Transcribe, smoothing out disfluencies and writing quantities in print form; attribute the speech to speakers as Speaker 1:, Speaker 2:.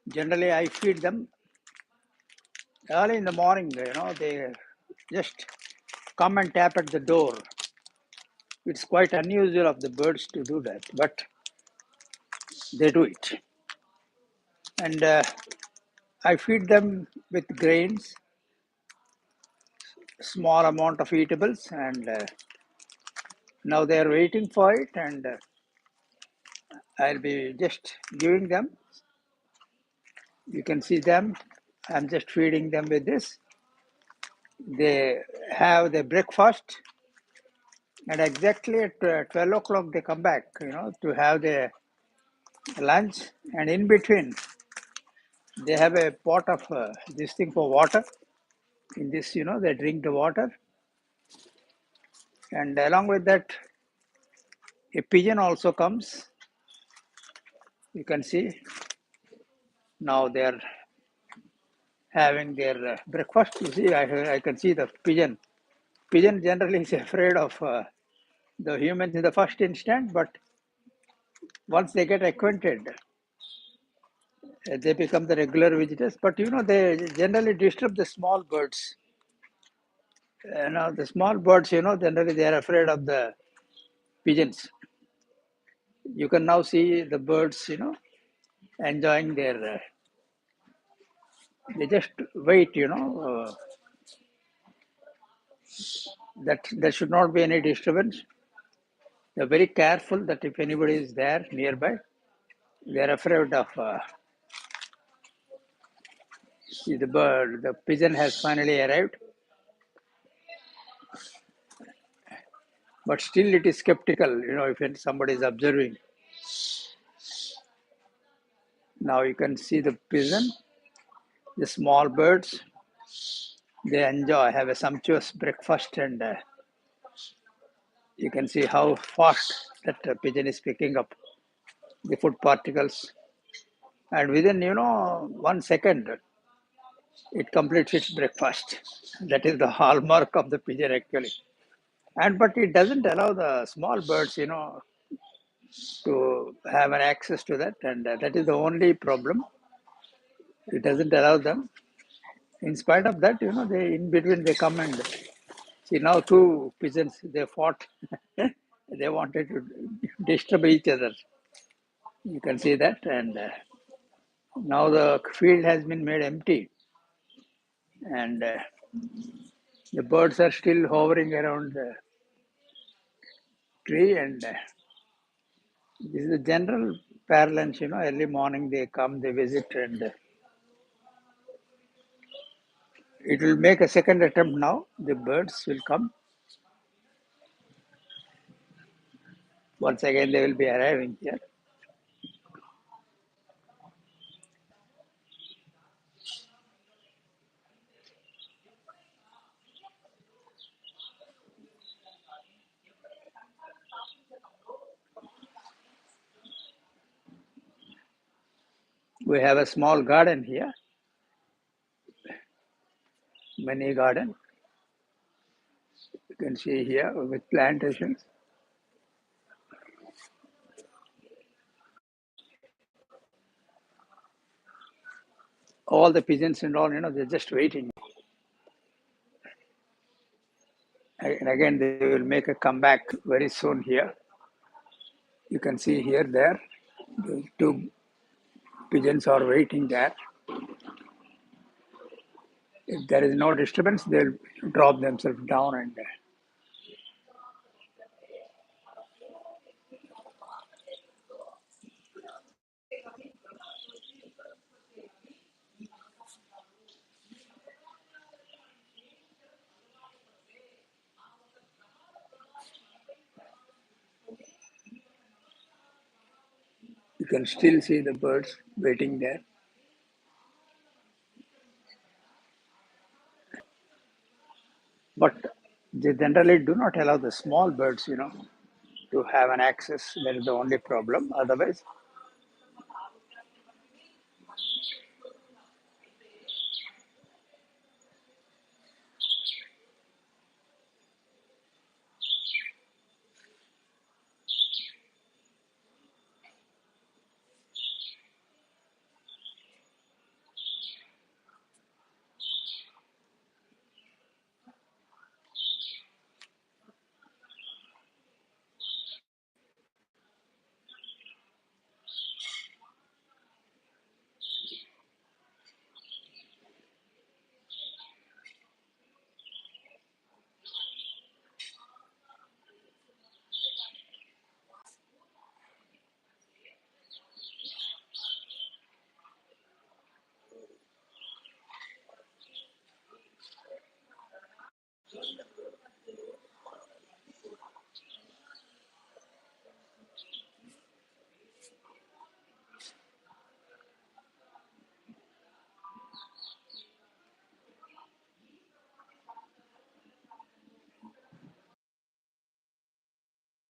Speaker 1: Generally, I feed them early in the morning. They just come and tap at the door. It's quite unusual of the birds to do that, but they do it. And I feed them with grains, small amount of eatables, and now they are waiting for it, and I'll be just giving them. You can see them. I'm just feeding them with this. They have their breakfast, and exactly at 12 o'clock they come back, to have their lunch. And in between, they have a pot of this thing for water. In this, they drink the water. And along with that, a pigeon also comes. You can see now they're having their breakfast. You see, I can see the pigeon. Pigeon generally is afraid of the humans in the first instant, but once they get acquainted, they become the regular visitors. But they generally disturb the small birds. The small birds, generally they are afraid of the pigeons. You can now see the birds, enjoying their. They just wait, that there should not be any disturbance. They're very careful that if anybody is there nearby, they're afraid of. See the bird, the pigeon has finally arrived, but still it is skeptical, if somebody is observing. Now you can see the pigeon, the small birds, they enjoy, have a sumptuous breakfast, and you can see how fast that pigeon is picking up the food particles. And within, 1 second, it completes its breakfast. That is the hallmark of the pigeon actually. And but it doesn't allow the small birds, to have an access to that, and that is the only problem. It doesn't allow them. In spite of that, they in between they come and see now two pigeons they fought. They wanted to disturb each other. You can see that, and now the field has been made empty, and the birds are still hovering around the tree, and this is the general parlance. Early morning they come, they visit, and it will make a second attempt now. The birds will come. Once again, they will be arriving here. We have a small garden here, mini garden. You can see here with plantations. All the pigeons and all, they're just waiting. And again, they will make a comeback very soon here. You can see here, there, the two pigeons are waiting there. If there is no disturbance, they'll drop themselves down, and you can still see the birds waiting there. But they generally do not allow the small birds, to have an access. That is the only problem. Otherwise,